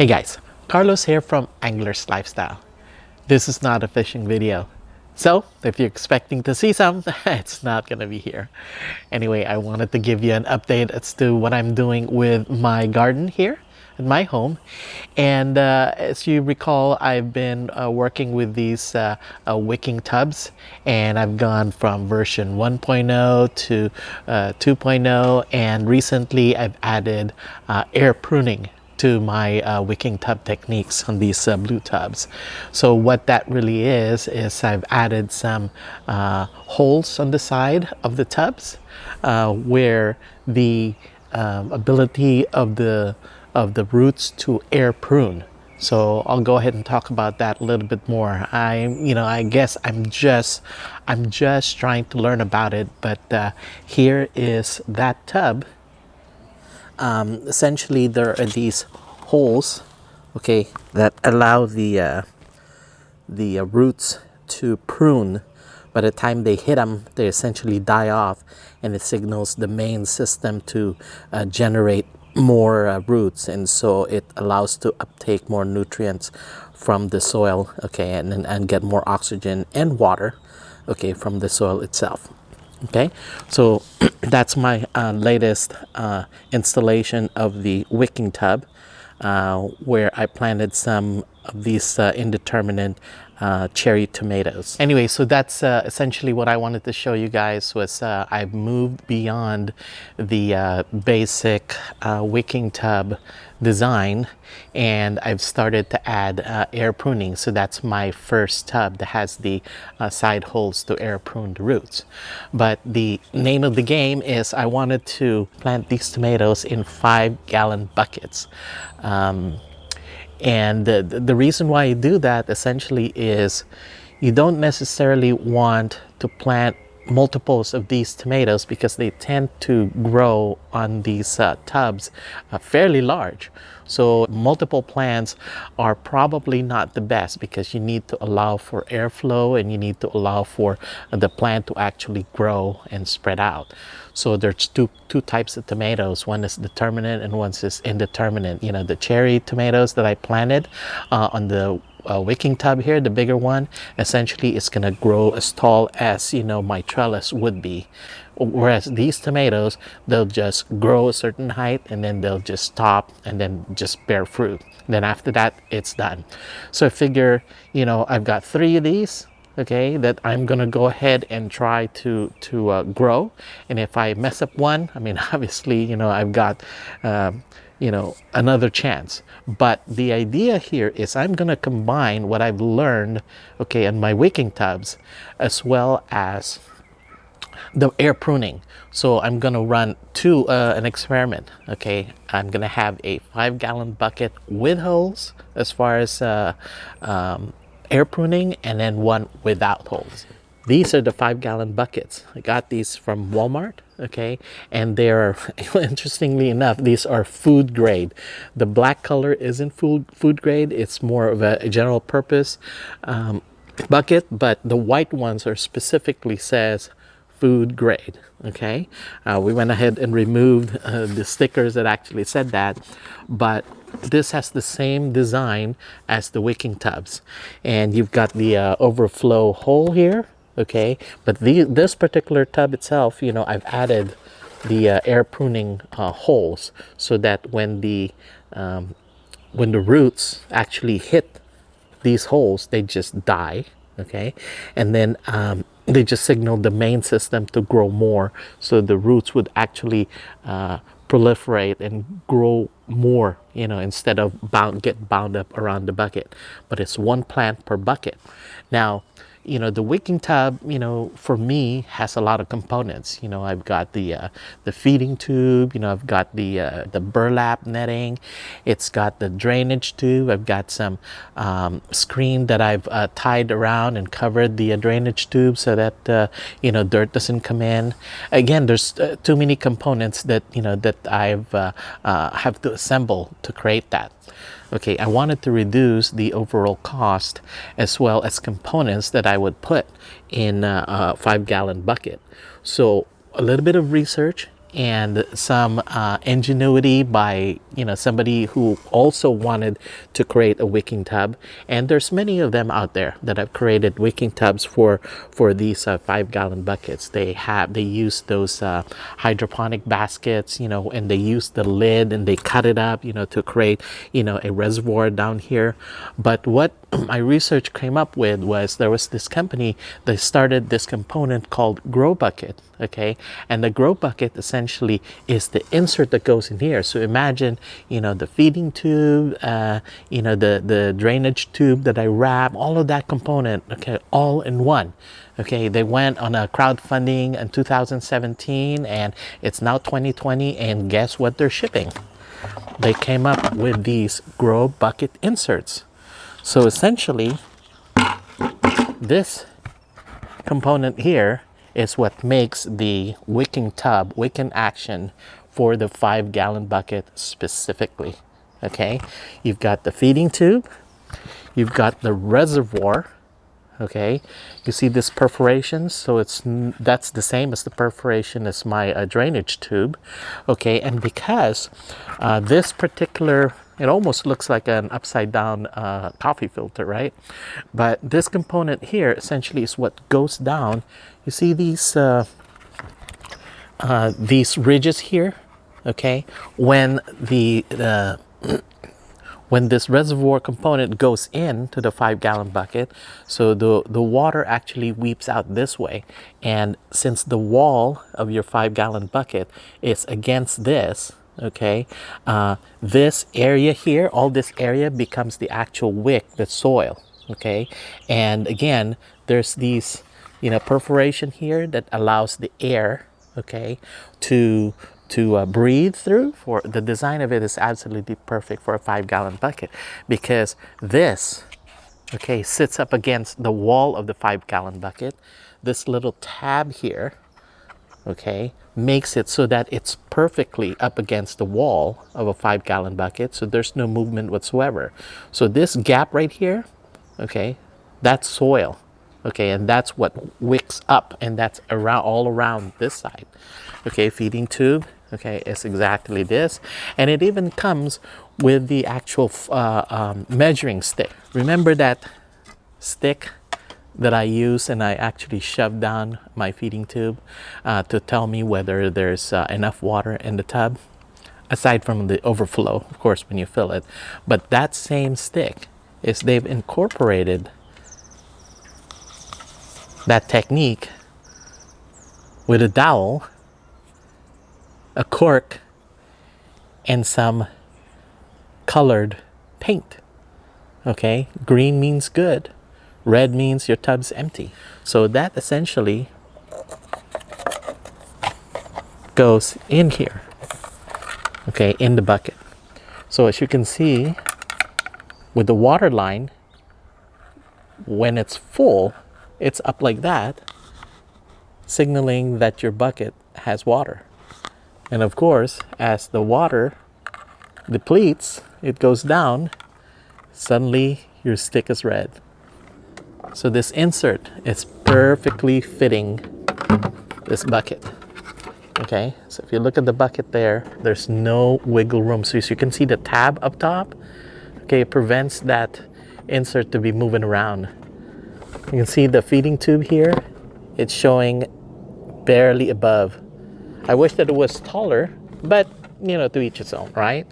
Hey guys, Carlos here from Angler's Lifestyle. This is not a fishing video, so if you're expecting to see some, it's not gonna be here. Anyway, I wanted to give you an update as to what I'm doing with my garden here at my home. And as you recall, I've been working with these wicking tubs, and I've gone from version 1.0 to 2.0, and recently I've added air pruning to my wicking tub techniques on these blue tubs. So what that really is I've added some holes on the side of the tubs where the ability of the roots to air prune. So I'll go ahead and talk about that a little bit more. I guess I'm just trying to learn about it, but here is that tub. Essentially there are these holes, okay, that allow the roots to prune. By the time they hit them, they essentially die off, and it signals the main system to generate more roots, and so it allows to uptake more nutrients from the soil, okay, and get more oxygen and water, okay, from the soil itself. Okay, so that's my latest installation of the wicking tub, where I planted some of these indeterminate cherry tomatoes. Anyway, so that's essentially what I wanted to show you guys. Was I've moved beyond the basic wicking tub design, and I've started to add air pruning. So that's my first tub that has the side holes to air prune the roots. But the name of the game is I wanted to plant these tomatoes in 5-gallon buckets. And the reason why you do that essentially is you don't necessarily want to plant multiples of these tomatoes because they tend to grow on these tubs fairly large. So multiple plants are probably not the best because you need to allow for airflow and you need to allow for the plant to actually grow and spread out. So there's two types of tomatoes. One is determinate and one is indeterminate. You know, the cherry tomatoes that I planted on the wicking tub here, the bigger one, essentially it's gonna grow as tall as, you know, my trellis would be. Whereas these tomatoes, they'll just grow a certain height and then they'll just stop and then just bear fruit. Then after that, it's done. So I figure, you know, I've got 3 of these, okay, that I'm gonna go ahead and try to grow. And if I mess up one, I mean, obviously, you know, I've got you know, another chance. But the idea here is I'm gonna combine what I've learned, okay, in my wicking tubs, as well as the air pruning. So I'm gonna run an experiment, okay. I'm gonna have a 5-gallon bucket with holes as far as air pruning, and then one without holes. These are the 5-gallon buckets. I got these from Walmart, okay, and they're, interestingly enough, these are food grade. The black color isn't food grade, it's more of a general purpose bucket, but the white ones are specifically says food grade, okay. We went ahead and removed the stickers that actually said that, but this has the same design as the wicking tubs, and you've got the overflow hole here, okay. But this particular tub itself, you know, I've added the air pruning holes so that when the roots actually hit these holes, they just die, okay. And then they just signal the main system to grow more, so the roots would actually proliferate and grow more, you know, instead of get bound up around the bucket. But it's 1 plant per bucket. Now, you know, the wicking tub, you know, for me has a lot of components. You know, I've got the feeding tube, you know, I've got the burlap netting, it's got the drainage tube, I've got some screen that I've tied around and covered the drainage tube so that you know, dirt doesn't come in. Again, there's too many components that, you know, that I've have to assemble to create that. Okay, I wanted to reduce the overall cost as well as components that I would put in a 5-gallon bucket. So a little bit of research, and some ingenuity by somebody who also wanted to create a wicking tub. And there's many of them out there that have created wicking tubs for these 5-gallon buckets. They use those hydroponic baskets, and they use the lid and they cut it up, to create a reservoir down here. But what my research came up with was there was this company that started this component called GroBucket. Okay, and the GroBucket essentially is the insert that goes in here. So imagine, the feeding tube, the drainage tube that I wrap, all of that component, okay, all in one. Okay, they went on a crowdfunding in 2017, and it's now 2020, and guess what they're shipping? They came up with these GroBucket inserts. So essentially, this component here is what makes the wicking tub, wicking action for the 5-gallon bucket specifically. Okay, you've got the feeding tube, you've got the reservoir. Okay, you see this perforation, so that's the same as the perforation as my drainage tube. Okay, and because this particular, it almost looks like an upside down coffee filter, right? But this component here essentially is what goes down. You see these ridges here. Okay, when when this reservoir component goes into the 5-gallon bucket, so the water actually weeps out this way. And since the wall of your 5-gallon bucket is against this, okay, this area here, all this area becomes the actual wick, the soil. Okay, and again, there's these perforation here that allows the air, okay, to breathe through. For the design of it is absolutely perfect for a 5-gallon bucket, because this, okay, sits up against the wall of the 5-gallon bucket. This little tab here, okay, makes it so that it's perfectly up against the wall of a 5-gallon bucket, so there's no movement whatsoever. So this gap right here, okay, that's soil. Okay, and that's what wicks up, and that's around, all around this side. Okay, feeding tube, okay, is exactly this. And it even comes with the actual measuring stick. Remember that stick that I use and I actually shove down my feeding tube to tell me whether there's enough water in the tub, aside from the overflow, of course, when you fill it. But that same stick is, they've incorporated that technique with a dowel, a cork, and some colored paint. Okay, green means good, red means your tub's empty. So that essentially goes in here, okay, in the bucket. So as you can see with the water line, when it's full, it's up like that, signaling that your bucket has water. And of course, as the water depletes, it goes down, suddenly your stick is red. So this insert is perfectly fitting this bucket. Okay, so if you look at the bucket there, there's no wiggle room. So as you can see the tab up top, okay, it prevents that insert to be moving around. You can see the feeding tube here, it's showing barely above. I wish that it was taller, but to each its own, right?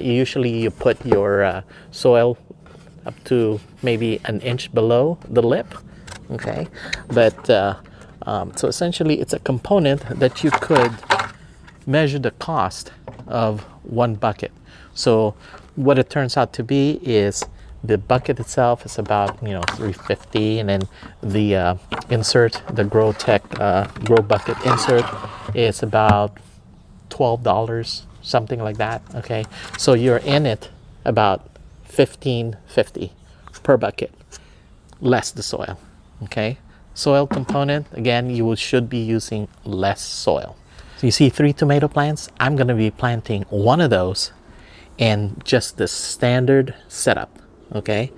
Usually you put your soil up to maybe an inch below the lip, okay? But so essentially it's a component that you could measure the cost of one bucket. So what it turns out to be is the bucket itself is about $3.50, and then the insert, the GroBucket insert, is about $12, something like that. Okay, so you're in it about $15.50 per bucket, less the soil. Okay, soil component, again, you should be using less soil. So you see 3 tomato plants. I'm going to be planting one of those in just the standard setup. Okay,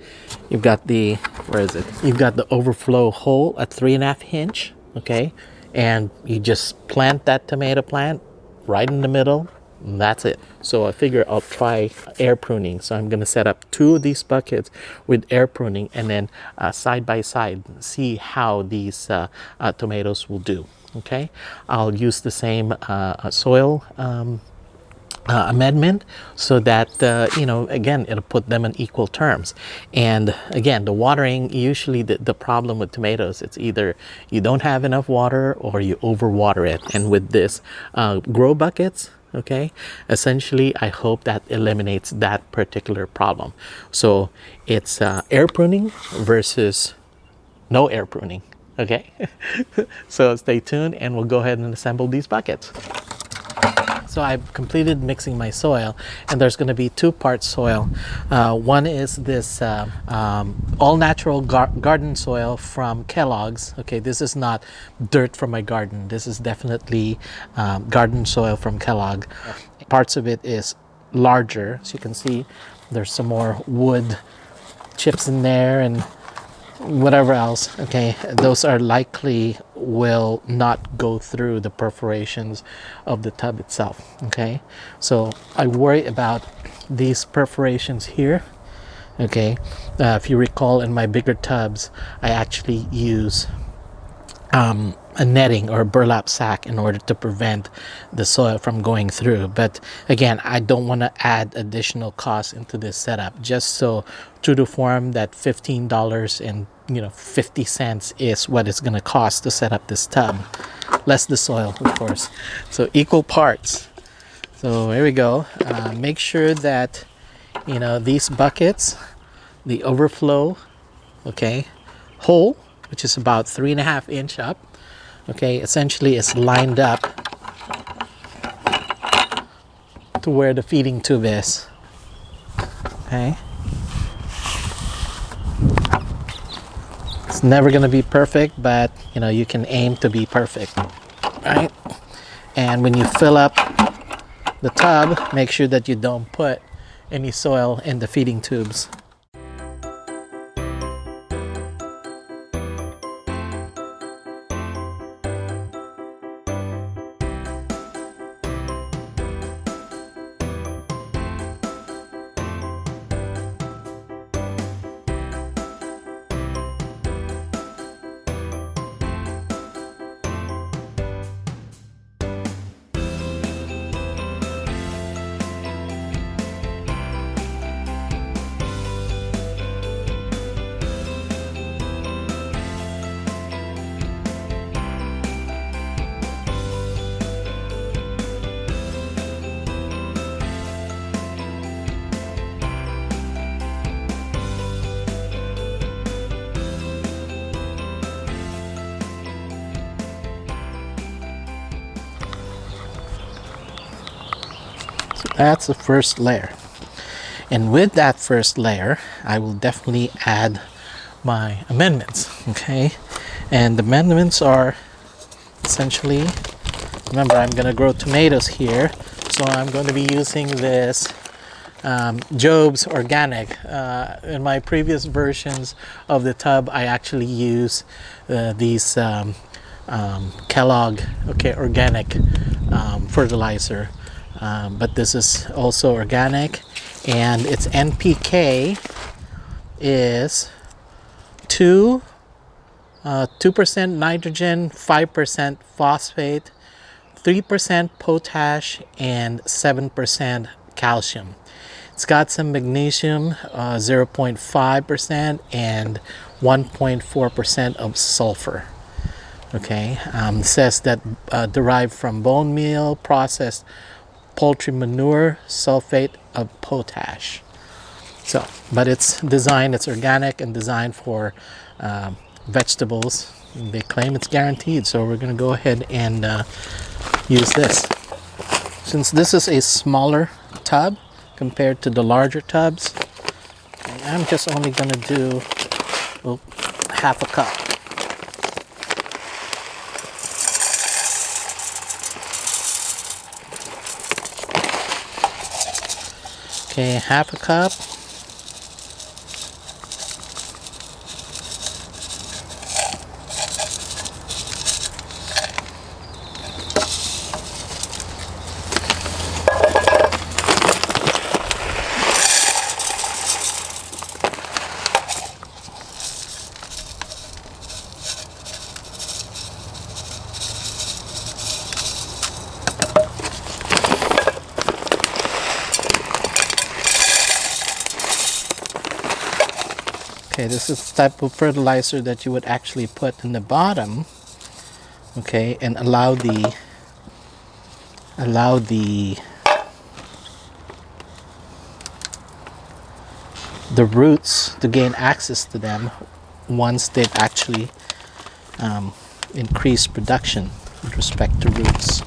you've got the, where is it? You've got the overflow hole at 3.5 inch. Okay, and you just plant that tomato plant right in the middle. And that's it. So I figure I'll try air pruning. So I'm going to set up 2 of these buckets with air pruning, and then side by side see how these tomatoes will do. Okay, I'll use the same soil amendment, so that you know, again, it'll put them in equal terms. And again, the watering, usually the problem with tomatoes, it's either you don't have enough water or you overwater it. And with this GroBuckets, okay, essentially I hope that eliminates that particular problem. So it's air pruning versus no air pruning. Okay. So stay tuned and we'll go ahead and assemble these buckets. So I've completed mixing my soil, and there's going to be 2 parts soil. One is this all natural garden soil from Kellogg's. Okay, this is not dirt from my garden. This is definitely garden soil from Kellogg. Parts of it is larger, as you can see. There's some more wood chips in there and whatever else. Okay, those are likely will not go through the perforations of the tub itself. Okay, so I worry about these perforations here. Okay, if you recall, in my bigger tubs I actually use a netting or a burlap sack in order to prevent the soil from going through. But again, I don't want to add additional costs into this setup, just so true to form that $15 and 50 cents is what it's going to cost to set up this tub, less the soil, of course. So equal parts. So here we go. Make sure that these buckets, the overflow, okay, hole, which is about 3.5 inch up, okay, essentially is lined up to where the feeding tube is. Okay, it's never going to be perfect, but you can aim to be perfect, right? And when you fill up the tub, make sure that you don't put any soil in the feeding tubes. That's the first layer, and with that first layer I will definitely add my amendments. Okay, and the amendments are essentially, remember, I'm going to grow tomatoes here, so I'm going to be using this Job's Organic. In my previous versions of the tub I actually use these Kellogg organic fertilizer. But this is also organic, and its NPK is 2% nitrogen, 5% phosphate, 3% potash, and 7% calcium. It's got some magnesium, 0.5%, and 1.4% of sulfur. Okay, it says that derived from bone meal, processed poultry manure, sulfate of potash. So, but it's organic and designed for vegetables. They claim it's guaranteed, so we're going to go ahead and use this. Since this is a smaller tub compared to the larger tubs, I'm just only going to do half a cup. Okay, half a cup. Okay, this is the type of fertilizer that you would actually put in the bottom, okay, and allow the roots to gain access to them once they've actually increased production with respect to roots.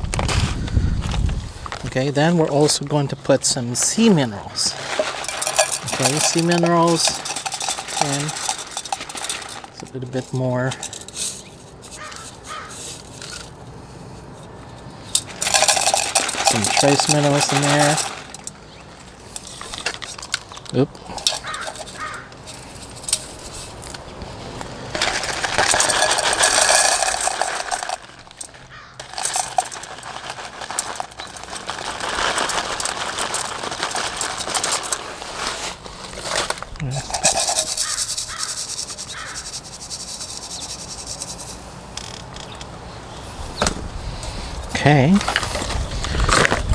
Okay, then we're also going to put some sea minerals. Okay, sea minerals, and it's a little bit more. Some trace minerals in there. Oop. Okay,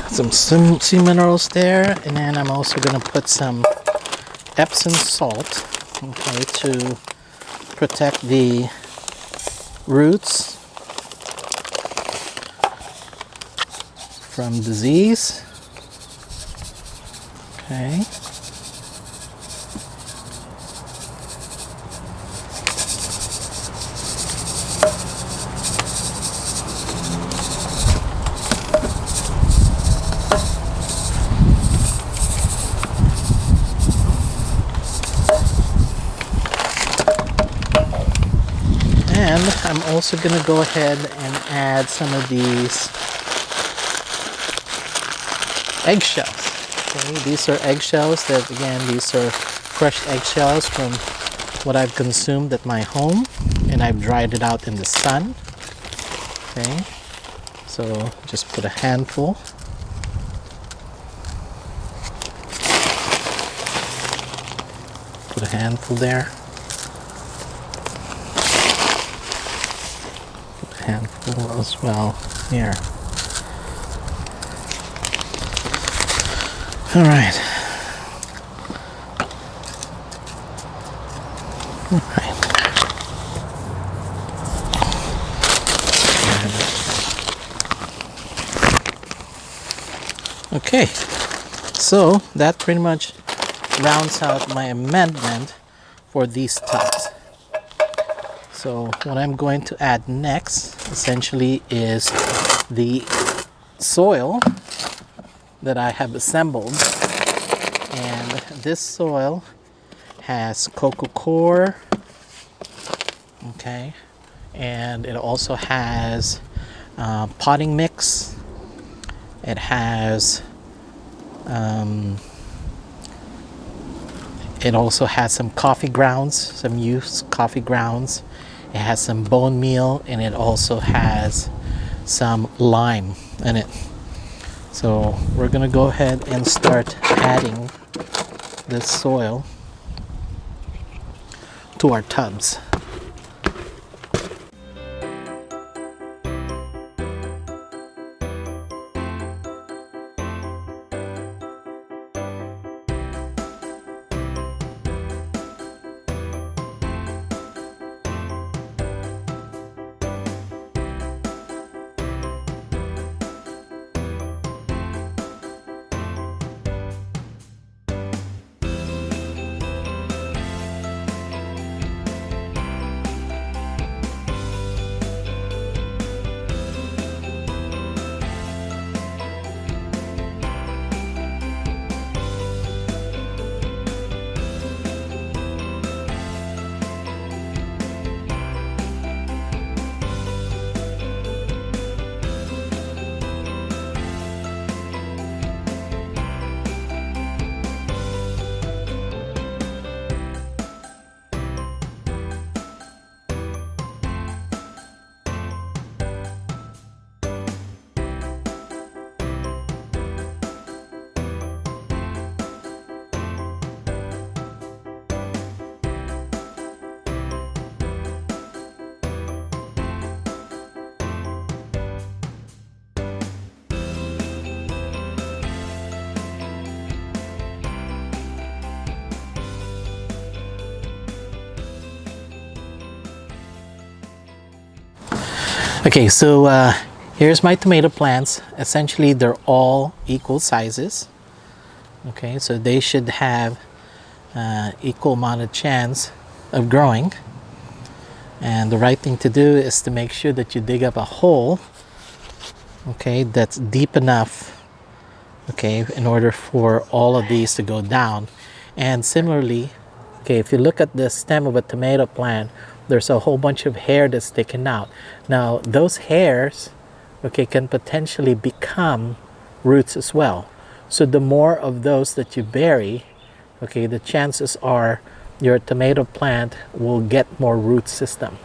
some sea minerals there, and then I'm also going to put some Epsom salt, okay, to protect the roots from disease. Okay. And I'm also going to go ahead and add some of these eggshells. Okay, these are eggshells that, again, these are crushed eggshells from what I've consumed at my home, and I've dried it out in the sun. Okay, so just put a handful. Put a handful there. Handful as well here. All right. All right. Okay, so that pretty much rounds out my amendment for these tubs. So what I'm going to add next essentially is the soil that I have assembled, and this soil has coco coir, okay, and it also has potting mix. It has it also has some coffee grounds, some used coffee grounds. It has some bone meal, and it also has some lime in it. So we're gonna go ahead and start adding this soil to our tubs. Okay, so here's my tomato plants. Essentially, they're all equal sizes. Okay, so they should have equal amount of chance of growing. And the right thing to do is to make sure that you dig up a hole, okay, that's deep enough, okay, in order for all of these to go down. And similarly, okay, if you look at the stem of a tomato plant, there's a whole bunch of hair that's sticking out. Now, those hairs, okay, can potentially become roots as well. So the more of those that you bury, okay, the chances are your tomato plant will get more root system.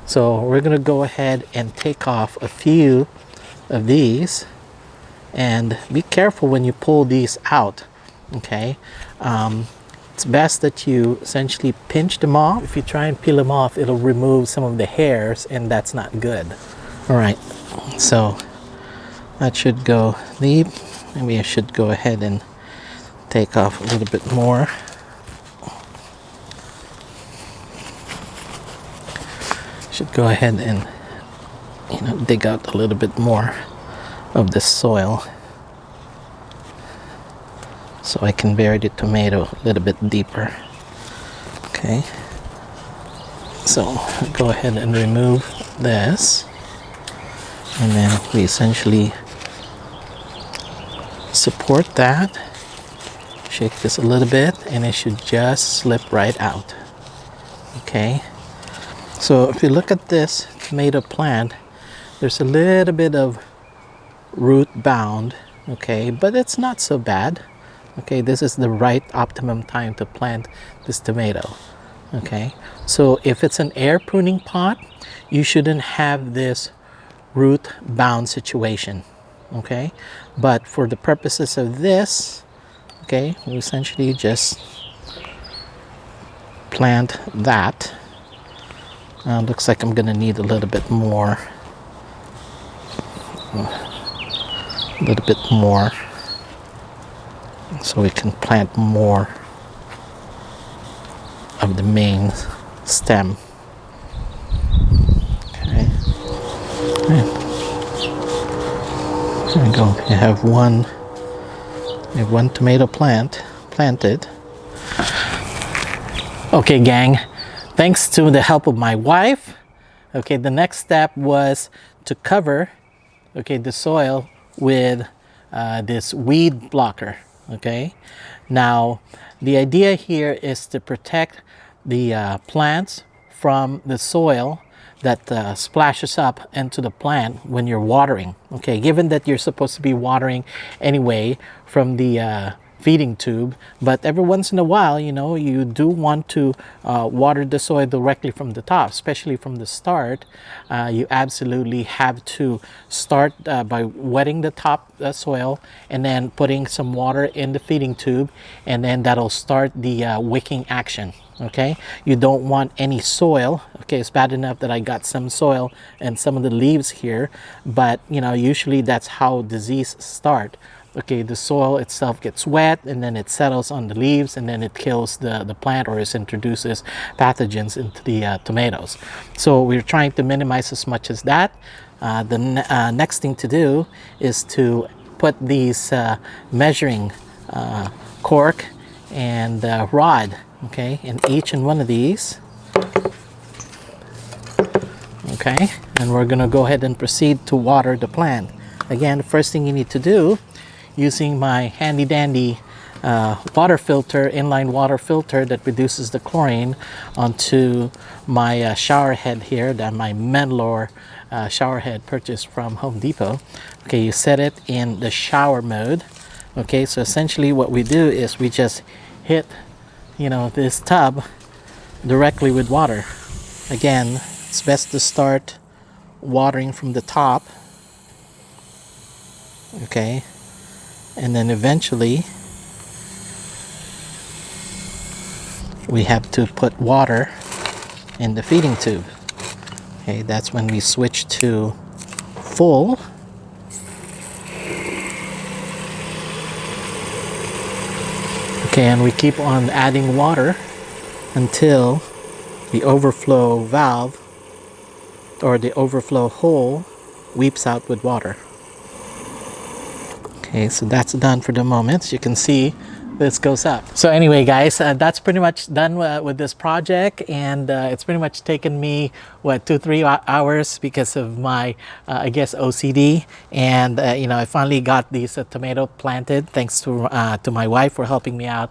So we're going to go ahead and take off a few of these, and be careful when you pull these out, okay. It's best that you essentially pinch them off. If you try and peel them off, it'll remove some of the hairs, and that's not good. All right, so that should go deep. Maybe I should go ahead and take off a little bit more. Should go ahead and, you know, dig out a little bit more of the soil so I can bury the tomato a little bit deeper. Okay, so go ahead and remove this, and then we essentially support that, shake this a little bit, and it should just slip right out. Okay, so if you look at this tomato plant, there's a little bit of root bound, okay, but it's not so bad. Okay, this is the right optimum time to plant this tomato. Okay, so if it's an air pruning pot, you shouldn't have this root bound situation. Okay, but for the purposes of this, okay, we essentially just plant that. Looks like I'm gonna need a little bit more, so we can plant more of the main stem. Okay, there we go. You have one tomato plant planted. Okay, gang, thanks to the help of my wife, okay, the next step was to cover, okay, the soil with this weed blocker. Okay, now the idea here is to protect the plants from the soil that splashes up into the plant when you're watering. Okay, given that you're supposed to be watering anyway from the feeding tube, but every once in a while, you know, you do want to water the soil directly from the top, especially from the start. You absolutely have to start by wetting the top soil and then putting some water in the feeding tube, and then that'll start the wicking action. Okay, you don't want any soil. Okay, it's bad enough that I got some soil and some of the leaves here, but you know, usually that's how disease start. Okay, the soil itself gets wet, and then it settles on the leaves, and then it kills the plant, or it introduces pathogens into the tomatoes. So we're trying to minimize as much as that. The next thing to do is to put these measuring cork and rod, okay, in each and one of these. Okay, and we're gonna go ahead and proceed to water the plant. Again, the first thing you need to do, using my handy dandy water filter, inline water filter that reduces the chlorine onto my shower head here, that my Menlor shower head purchased from Home Depot. Okay, you set it in the shower mode. Okay, so essentially what we do is we just hit, you know, this tub directly with water. Again, it's best to start watering from the top. Okay, and then eventually we have to put water in the feeding tube. Okay, that's when we switch to full. Okay, and we keep on adding water until the overflow valve or the overflow hole weeps out with water. Okay, so that's done for the moment. As you can see, this goes up. So anyway, guys, that's pretty much done with this project, and it's pretty much taken me, what, 2-3 hours because of my I guess OCD. And you know, I finally got these tomato planted thanks to my wife for helping me out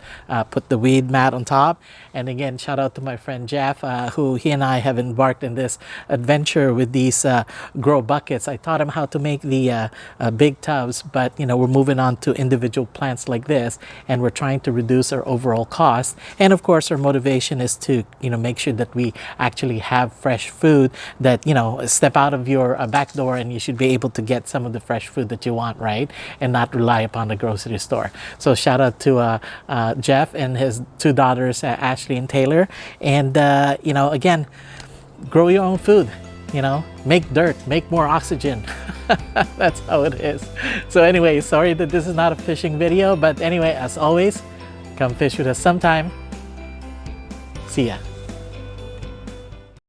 put the weed mat on top. And again, shout out to my friend Jeff, who he and I have embarked in this adventure with these GroBuckets. I taught him how to make the big tubs, but you know, we're moving on to individual plants like this, and we're trying to reduce our overall cost. And of course, our motivation is to, you know, make sure that we actually have fresh food, that, you know, step out of your back door and you should be able to get some of the fresh food that you want, right? And not rely upon the grocery store. So shout out to Jeff and his 2 daughters, Ashley and Taylor. And you know, again, grow your own food. You know, make dirt, make more oxygen. That's how it is. So anyway, sorry that this is not a fishing video, but anyway, as always, come fish with us sometime. See ya.